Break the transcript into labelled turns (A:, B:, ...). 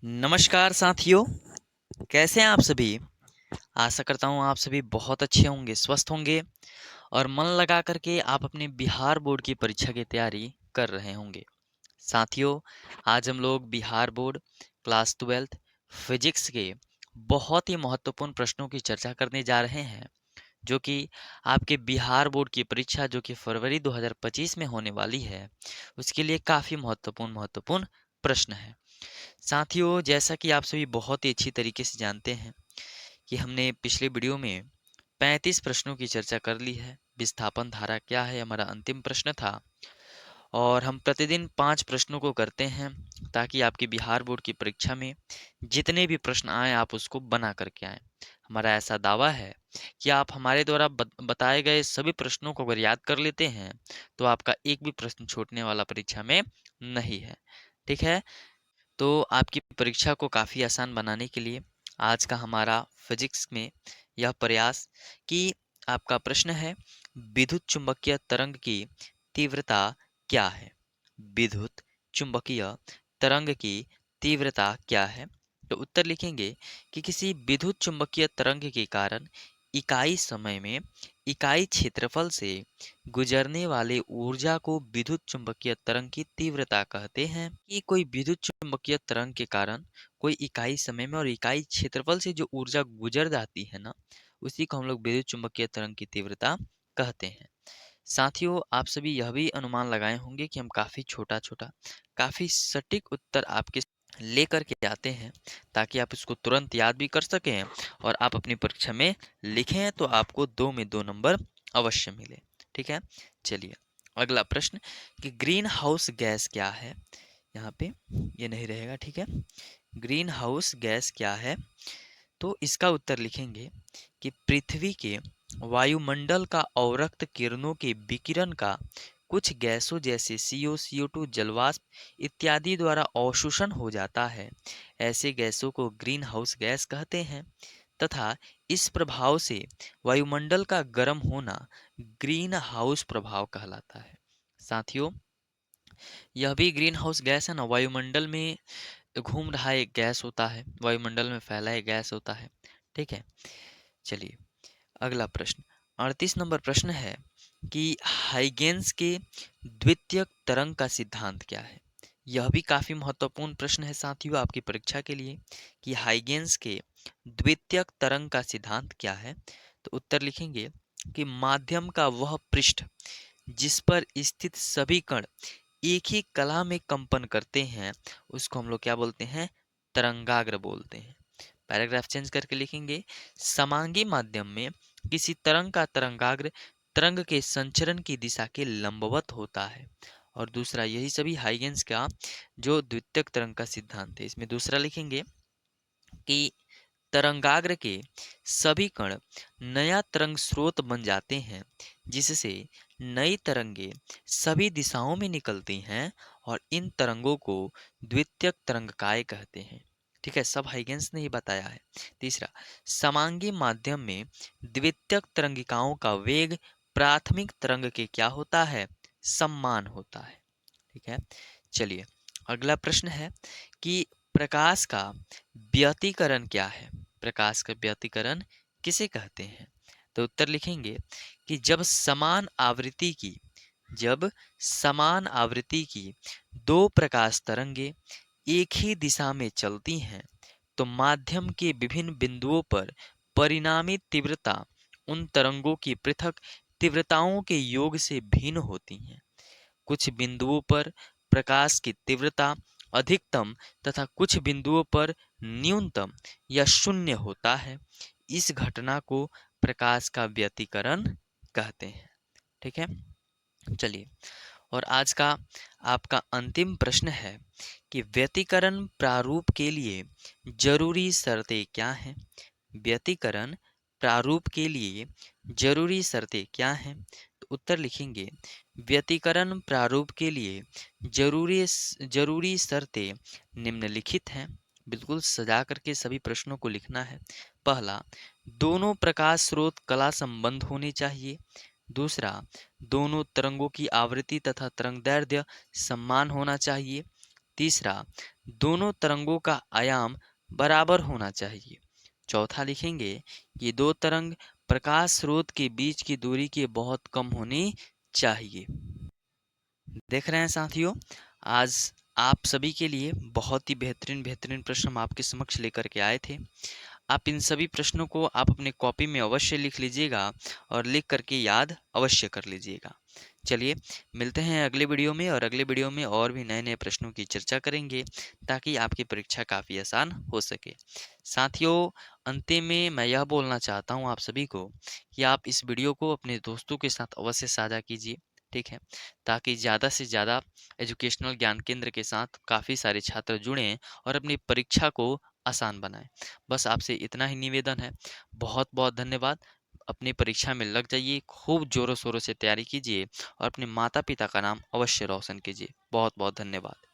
A: नमस्कार साथियों, कैसे हैं आप सभी। आशा करता हूँ आप सभी बहुत अच्छे होंगे, स्वस्थ होंगे और मन लगा करके आप अपने बिहार बोर्ड की परीक्षा की तैयारी कर रहे होंगे। साथियों, आज हम लोग बिहार बोर्ड क्लास 12 फिजिक्स के बहुत ही महत्वपूर्ण प्रश्नों की चर्चा करने जा रहे हैं, जो कि आपके बिहार बोर्ड की परीक्षा जो कि फरवरी 2025 में होने वाली है, उसके लिए काफ़ी महत्वपूर्ण प्रश्न है। साथियों, जैसा कि आप सभी बहुत ही अच्छी तरीके से जानते हैं कि हमने पिछले वीडियो में 35 प्रश्नों की चर्चा कर ली है। विस्थापन धारा क्या है हमारा अंतिम प्रश्न था, और हम प्रतिदिन 5 प्रश्नों को करते हैं ताकि आपकी बिहार बोर्ड की परीक्षा में जितने भी प्रश्न आए आप उसको बना करके आएं। हमारा ऐसा दावा है कि आप हमारे द्वारा बताए गए सभी प्रश्नों को अगर याद कर लेते हैं तो आपका एक भी प्रश्न छूटने वाला परीक्षा में नहीं है। ठीक है, तो आपकी परीक्षा को काफ़ी आसान बनाने के लिए आज का हमारा फिजिक्स में यह प्रयास कि आपका प्रश्न है, विद्युत चुंबकीय तरंग की तीव्रता क्या है। विद्युत चुंबकीय तरंग की तीव्रता क्या है। तो उत्तर लिखेंगे कि किसी विद्युत चुंबकीय तरंग के कारण इकाई समय में इकाई क्षेत्रफल से गुजरने वाले ऊर्जा को विद्युत चुंबकीय तरंग की तीव्रता कहते हैं। कि कोई विद्युत चुंबकीय तरंग के कारण कोई इकाई समय में और इकाई क्षेत्रफल से जो ऊर्जा गुजर जाती है ना, उसी को हम लोग विद्युत चुंबकीय तरंग की तीव्रता कहते हैं। साथियों, आप सभी यह भी अनुमान लगाए होंगे कि हम काफ़ी छोटा छोटा काफ़ी सटीक उत्तर आपके लेकर के आते हैं ताकि आप इसको तुरंत याद भी कर सकें और आप अपनी परीक्षा में लिखें तो आपको 2 में 2 नंबर अवश्य मिले। ठीक है, चलिए अगला प्रश्न कि ग्रीन हाउस गैस क्या है। यहाँ पे ये नहीं रहेगा। ठीक है, ग्रीन हाउस गैस क्या है। तो इसका उत्तर लिखेंगे कि पृथ्वी के वायुमंडल का अवरक्त किरणों के विकिरण का कुछ गैसों जैसे CO, CO2, जलवाष्प इत्यादि द्वारा अवशोषण हो जाता है। ऐसे गैसों को ग्रीन हाउस गैस कहते हैं तथा इस प्रभाव से वायुमंडल का गर्म होना ग्रीन हाउस प्रभाव कहलाता है। साथियों, यह भी ग्रीन हाउस गैस है ना, वायुमंडल में घूम रहा एक गैस होता है, वायुमंडल में फैला एक गैस होता है। ठीक है, चलिए अगला प्रश्न 38 नंबर प्रश्न है कि हाइगेंस के द्वितीयक तरंग का सिद्धांत क्या है। यह भी काफी महत्वपूर्ण प्रश्न है साथियों आपकी परीक्षा के लिए कि हाइगेंस के द्वितीयक तरंग का सिद्धांत क्या है। तो उत्तर लिखेंगे कि माध्यम का वह पृष्ठ जिस पर स्थित सभी कण एक ही कला में कंपन करते हैं उसको हम लोग क्या बोलते हैं, तरंगाग्र बोलते हैं। पैराग्राफ चेंज करके लिखेंगे, समांगी माध्यम में किसी तरंग का तरंगाग्र तरंग के संचरण की दिशा के लंबवत होता है। और दूसरा यही सभी हाइगेंस का जो द्वितीयक तरंग का सिद्धांत है, इसमें दूसरा लिखेंगे कि तरंगाग्र के सभी कण नया तरंग स्रोत बन जाते हैं जिससे नई तरंगे सभी दिशाओं में निकलती हैं और इन तरंगों को द्वितीयक तरंगकाय कहते हैं। ठीक है, सब हाइगेंस ने ही बताया है। तीसरा, समांगी माध्यम में द्वितीयक तरंगिकाओं का वेग प्राथमिक तरंग के क्या होता है, समान होता है। ठीक है, चलिए अगला प्रश्न है कि प्रकाश का व्यतिकरण क्या है। प्रकाश का व्यतिकरण किसे कहते हैं। तो उत्तर लिखेंगे कि जब समान आवृत्ति की दो प्रकाश तरंगे एक ही दिशा में चलती हैं तो माध्यम के विभिन्न बिंदुओं पर परिणामी तीव्रता उन तरंगों की पृथक तीव्रताओं के योग से भिन्न होती हैं। कुछ बिंदुओं पर प्रकाश की तीव्रता अधिकतम तथा कुछ बिंदुओं पर न्यूनतम या शून्य होता है। इस घटना को प्रकाश का व्यतिकरण कहते हैं। ठीक है, चलिए और आज का आपका अंतिम प्रश्न है कि व्यतिकरण प्रारूप के लिए जरूरी शर्तें क्या हैं। व्यतिकरण प्रारूप के लिए जरूरी शर्तें क्या हैं। तो उत्तर लिखेंगे, व्यतिकरण प्रारूप के लिए जरूरी शर्तें निम्नलिखित हैं। बिल्कुल सजा करके सभी प्रश्नों को लिखना है। पहला, दोनों प्रकाश स्रोत कला संबंध होने चाहिए। दूसरा, दोनों तरंगों की आवृत्ति तथा तरंगदैर्ध्य समान होना चाहिए। तीसरा, दोनों तरंगों का आयाम बराबर होना चाहिए। चौथा लिखेंगे कि दो तरंग प्रकाश स्रोत के बीच की दूरी के बहुत कम होनी चाहिए। देख रहे हैं साथियों, आज आप सभी के लिए बहुत ही बेहतरीन बेहतरीन प्रश्न हम आपके समक्ष लेकर के आए थे। आप इन सभी प्रश्नों को आप अपने कॉपी में अवश्य लिख लीजिएगा और लिख करके याद अवश्य कर लीजिएगा। चलिए मिलते हैं अगले वीडियो में, और अगले वीडियो में और भी नए नए प्रश्नों की चर्चा करेंगे ताकि आपकी परीक्षा काफ़ी आसान हो सके। साथियों, अंतिम में मैं यह बोलना चाहता हूँ आप सभी को कि आप इस वीडियो को अपने दोस्तों के साथ अवश्य साझा कीजिए, ठीक है, ताकि ज़्यादा से ज़्यादा एजुकेशनल ज्ञान केंद्र के साथ काफ़ी सारे छात्र जुड़ें और अपनी परीक्षा को आसान बनाएं। बस आपसे इतना ही निवेदन है। बहुत बहुत धन्यवाद। अपनी परीक्षा में लग जाइए, खूब जोरों शोरों से तैयारी कीजिए और अपने माता पिता का नाम अवश्य रोशन कीजिए। बहुत बहुत धन्यवाद।